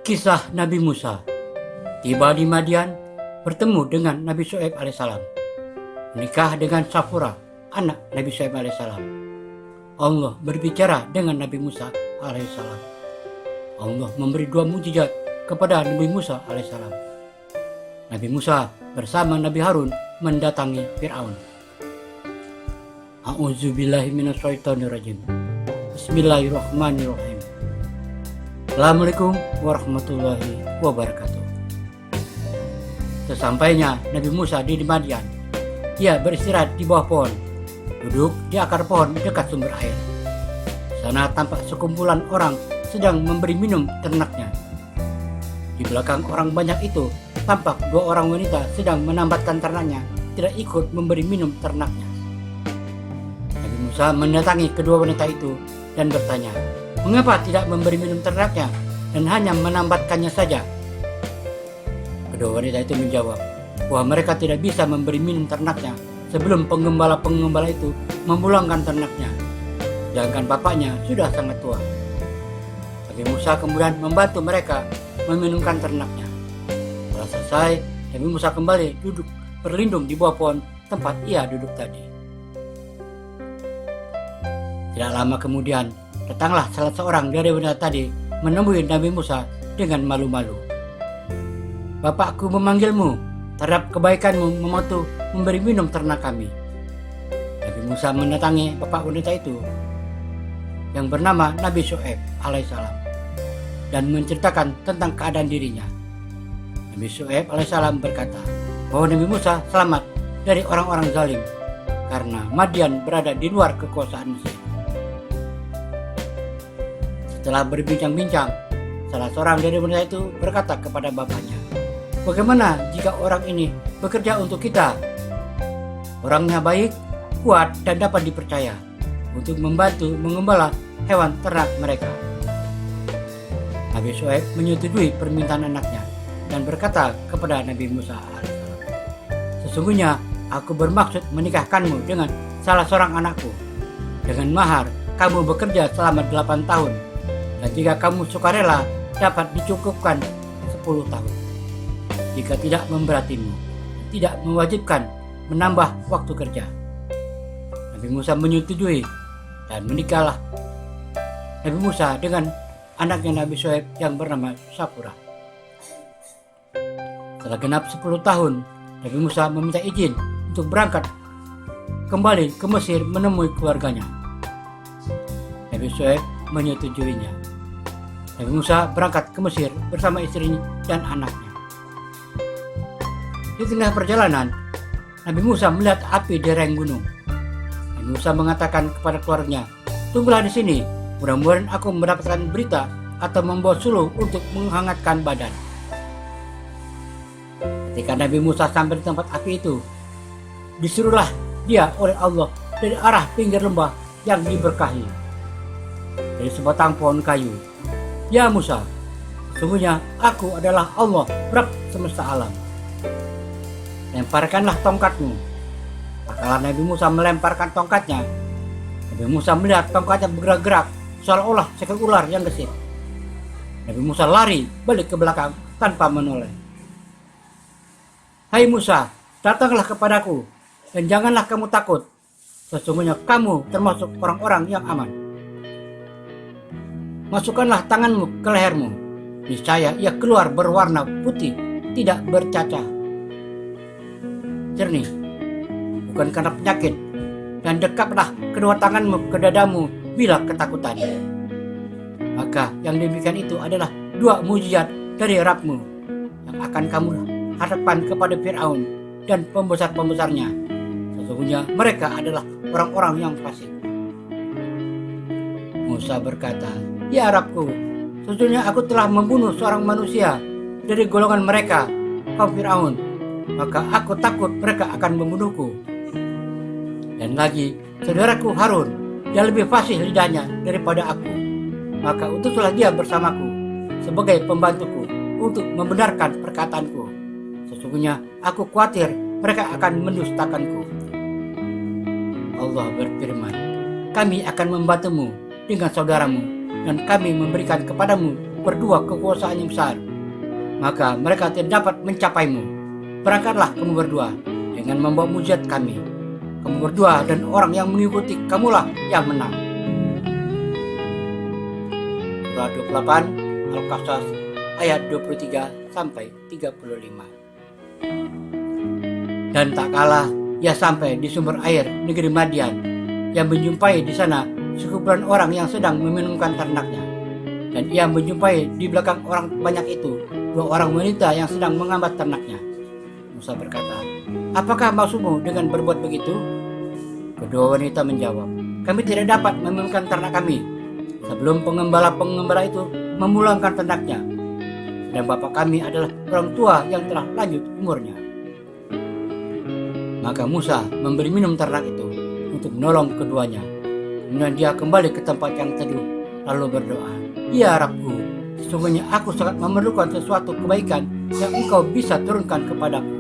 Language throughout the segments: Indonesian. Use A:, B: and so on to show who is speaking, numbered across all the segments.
A: Kisah Nabi Musa. Tiba di Madian, bertemu dengan Nabi Syuaib alaihissalam. Menikah dengan Safura, anak Nabi Syuaib alaihissalam. Allah berbicara dengan Nabi Musa alaihissalam. Allah memberi 2 mukjizat kepada Nabi Musa alaihissalam. Nabi Musa bersama Nabi Harun mendatangi Fir'aun. A'udzubillahi minasyaitonirrajim. Bismillahirrahmanirrahim. Assalamualaikum warahmatullahi wabarakatuh. Sesampainya Nabi Musa di Madian, ia beristirahat di bawah pohon, duduk di akar pohon dekat sumber air. Sana tampak sekumpulan orang sedang memberi minum ternaknya. Di belakang orang banyak itu tampak 2 orang wanita sedang menambatkan ternaknya, tidak ikut memberi minum ternaknya. Nabi Musa mendatangi kedua wanita itu dan bertanya, "Mengapa tidak memberi minum ternaknya dan hanya menambatkannya saja?" Kedua wanita itu menjawab bahwa mereka tidak bisa memberi minum ternaknya sebelum penggembala-penggembala itu memulangkan ternaknya, sedangkan bapaknya sudah sangat tua. Nabi Musa kemudian membantu mereka meminumkan ternaknya. Setelah selesai, Nabi Musa kembali duduk berlindung di bawah pohon tempat ia duduk tadi. Tidak lama kemudian, datanglah salah seorang dari wanita tadi menemui Nabi Musa dengan malu-malu. "Bapakku memanggilmu, terhadap kebaikanmu membantu memberi minum ternak kami." Nabi Musa mendatangi bapak wanita itu yang bernama Nabi Syuaib alaihissalam dan menceritakan tentang keadaan dirinya. Nabi Syuaib alaihissalam berkata bahwa Nabi Musa selamat dari orang-orang zalim karena Madian berada di luar kekuasaan Mesir. Setelah berbincang-bincang, salah seorang dari wanita itu berkata kepada bapaknya, "Bagaimana jika orang ini bekerja untuk kita? Orangnya baik, kuat, dan dapat dipercaya untuk membantu mengembala hewan ternak mereka." Nabi Syuaib menyetujui permintaan anaknya dan berkata kepada Nabi Musa alaihissalam, "Sesungguhnya aku bermaksud menikahkanmu dengan salah seorang anakku. Dengan mahar, kamu bekerja selama 8 tahun. Dan jika kamu sukarela, dapat dicukupkan 10 tahun. Jika tidak memberatimu, tidak mewajibkan menambah waktu kerja." Nabi Musa menyetujui dan menikahlah Nabi Musa dengan anaknya Nabi Syuaib yang bernama Safura. Setelah genap 10 tahun, Nabi Musa meminta izin untuk berangkat kembali ke Mesir menemui keluarganya. Nabi Syuaib menyetujuinya. Nabi Musa berangkat ke Mesir bersama istrinya dan anaknya. Di tengah perjalanan, Nabi Musa melihat api di lereng gunung. Nabi Musa mengatakan kepada keluarganya, "Tunggulah di sini, mudah-mudahan aku mendapatkan berita atau membawa suluh untuk menghangatkan badan." Ketika Nabi Musa sampai di tempat api itu, disuruhlah dia oleh Allah dari arah pinggir lembah yang diberkahi dari sebatang pohon kayu. "Ya Musa, sesungguhnya aku adalah Allah, Rabb semesta alam. Lemparkanlah tongkatmu." Maka Nabi Musa melemparkan tongkatnya. Nabi Musa melihat tongkatnya bergerak-gerak seolah-olah seekor ular yang gesit. Nabi Musa lari balik ke belakang tanpa menoleh. "Hai Musa, datanglah kepadaku dan janganlah kamu takut. Sesungguhnya kamu termasuk orang-orang yang aman. Masukkanlah tanganmu ke lehermu. Niscaya ia keluar berwarna putih, tidak bercacah, jernih, bukan karena penyakit. Dan dekaplah kedua tanganmu ke dadamu bila ketakutan." Maka yang demikian itu adalah 2 mukjizat dari Rabbmu yang akan kamu hadapkan kepada Fir'aun dan pembesar-pembesarnya. Sesungguhnya mereka adalah orang-orang yang fasik. Musa berkata, "Ya Rabbku, sesungguhnya aku telah membunuh seorang manusia dari golongan mereka, kaum Fir'aun. Maka aku takut mereka akan membunuhku. Dan lagi, saudaraku Harun, yang lebih fasih lidahnya daripada aku. Maka utuslah dia bersamaku sebagai pembantuku untuk membenarkan perkataanku. Sesungguhnya aku khawatir mereka akan mendustakanku." Allah berfirman, "Kami akan membantumu dengan saudaramu dan kami memberikan kepadamu berdua kekuasaan yang besar, maka mereka tidak dapat mencapaimu. Berangkatlah kamu berdua dengan membawa mujizat kami. Kamu berdua dan orang yang mengikuti kamulah yang menang. Surah 28 Al-Qasas ayat 23 sampai 35. Dan tak kalah ia sampai di sumber air negeri Madian, yang menjumpai di sana sekumpulan orang yang sedang meminumkan ternaknya. Dan ia menjumpai di belakang orang banyak itu 2 orang wanita yang sedang mengambat ternaknya. Musa berkata, "Apakah maksudmu dengan berbuat begitu?" Kedua wanita menjawab, "Kami tidak dapat meminumkan ternak kami sebelum pengembala-pengembala itu memulangkan ternaknya. Dan bapak kami adalah orang tua yang telah lanjut umurnya." Maka Musa memberi minum ternak itu untuk menolong keduanya. Kemudian dia kembali ke tempat yang teduh lalu berdoa, "Ya Rabbku, sesungguhnya aku sangat memerlukan sesuatu kebaikan yang Engkau bisa turunkan kepadaku."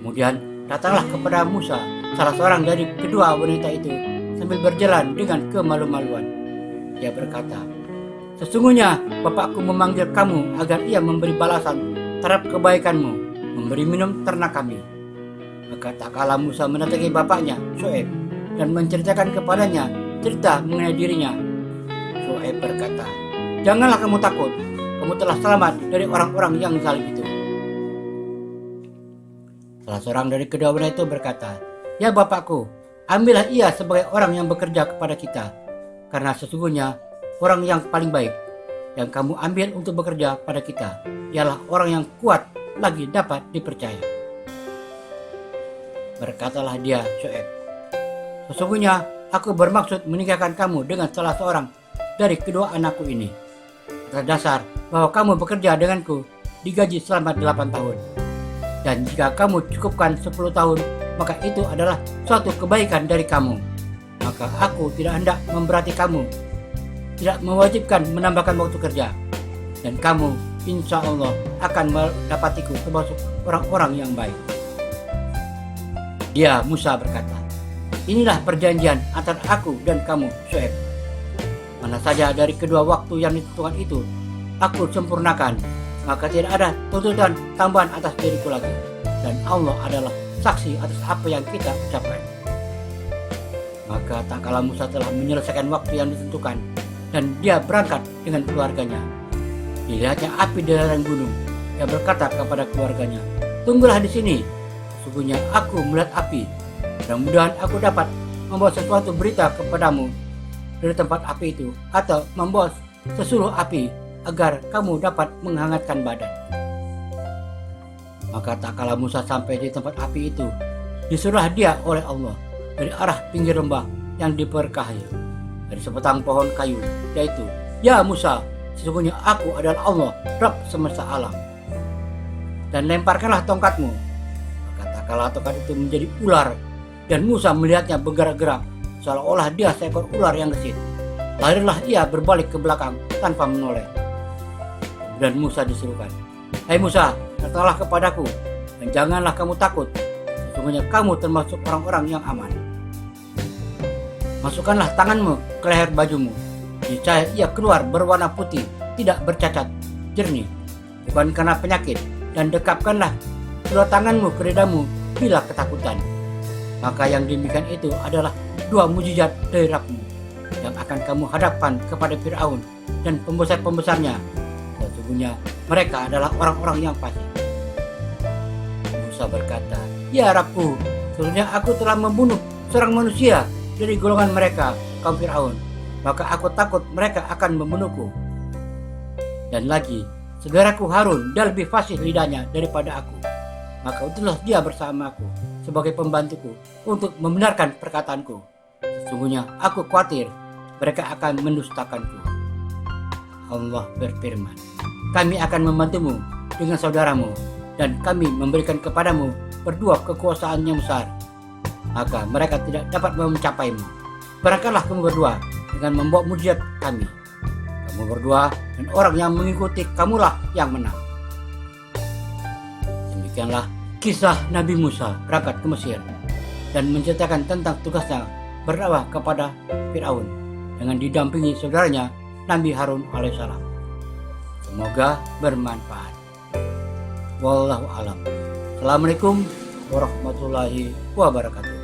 A: Kemudian datanglah kepada Musa salah seorang dari kedua wanita itu sambil berjalan dengan kemalu-maluan. Dia berkata, "Sesungguhnya bapakku memanggil kamu agar ia memberi balasan terhadap kebaikanmu, memberi minum ternak kami." Maka tak kalah Musa mendatangi bapaknya, Syuaib, dan menceritakan kepadanya cerita mengenai dirinya. Syuaib berkata, "Janganlah kamu takut, kamu telah selamat dari orang-orang yang zalim itu." Salah seorang dari kedua wanita itu berkata, "Ya bapakku, ambillah ia sebagai orang yang bekerja kepada kita, karena sesungguhnya orang yang paling baik yang kamu ambil untuk bekerja pada kita ialah orang yang kuat lagi dapat dipercaya." Berkatalah dia, Syuaib, "Sesungguhnya aku bermaksud menikahkan kamu dengan salah seorang dari kedua anakku ini, atas dasar bahwa kamu bekerja denganku digaji selama 8 tahun. Dan jika kamu cukupkan 10 tahun, maka itu adalah suatu kebaikan dari kamu. Maka aku tidak hendak memberati kamu, tidak mewajibkan menambahkan waktu kerja. Dan kamu insya Allah akan mendapatiku termasuk orang-orang yang baik." Dia Musa berkata, "Inilah perjanjian antara aku dan kamu, Syuaib. Mana saja dari kedua waktu yang ditentukan itu aku sempurnakan, maka tidak ada tuntutan tambahan atas diriku lagi. Dan Allah adalah saksi atas apa yang kita ucapkan." Maka tak kala Musa telah menyelesaikan waktu yang ditentukan, dan dia berangkat dengan keluarganya. Dilihatnya api di lereng gunung. Dia berkata kepada keluarganya, "Tunggulah di sini. Sesungguhnya aku melihat api. Mudah-mudahan aku dapat membawa sesuatu berita kepadamu dari tempat api itu, atau membawa sesuruh api agar kamu dapat menghangatkan badan." Maka tak kala Musa sampai di tempat api itu, disuruhlah dia oleh Allah dari arah pinggir lembah yang diberkahi, dari sebatang pohon kayu, yaitu, "Ya Musa, sesungguhnya aku adalah Allah, Rabb semesta alam. Dan lemparkanlah tongkatmu." Kala tongkat itu menjadi ular, dan Musa melihatnya bergerak-gerak seolah-olah dia seekor ular yang gesit. Larilah ia berbalik ke belakang tanpa menoleh. Dan Musa disuruhkan, "Hai Musa, datanglah kepadaku, dan janganlah kamu takut. Sesungguhnya kamu termasuk orang-orang yang aman. Masukkanlah tanganmu ke leher bajumu." Niscaya ia keluar berwarna putih, tidak bercacat, jernih, bukan karena penyakit. Dan dekapkanlah kedua tanganmu ke dadamu bila ketakutan. Maka yang demikian itu adalah 2 mujizat dari Rabbmu yang akan kamu hadapkan kepada Fir'aun dan pembesar-pembesarnya. Sesungguhnya mereka adalah orang-orang yang fasik. Musa berkata, "Ya Rabbku, sesungguhnya aku telah membunuh seorang manusia dari golongan mereka, kaum Fir'aun. Maka aku takut mereka akan membunuhku. Dan lagi, saudaraku Harun dia lebih fasih lidahnya daripada aku. Maka utuslah dia bersamaku sebagai pembantuku untuk membenarkan perkataanku. Sesungguhnya aku khawatir mereka akan mendustakanku." Allah berfirman, "Kami akan membantumu dengan saudaramu, dan kami memberikan kepadamu berdua kekuasaan yang besar. Maka mereka tidak dapat mencapaimu. Berangkatlah kamu berdua dengan membawa mujizat kami. Kamu berdua dan orang yang mengikuti kamulah yang menang." Demikianlah kisah Nabi Musa berangkat ke Mesir dan menceritakan tentang tugasnya berdakwah kepada Fir'aun dengan didampingi saudaranya Nabi Harun alaihissalam. Semoga bermanfaat. Wallahu alam. Assalamualaikum warahmatullahi wabarakatuh.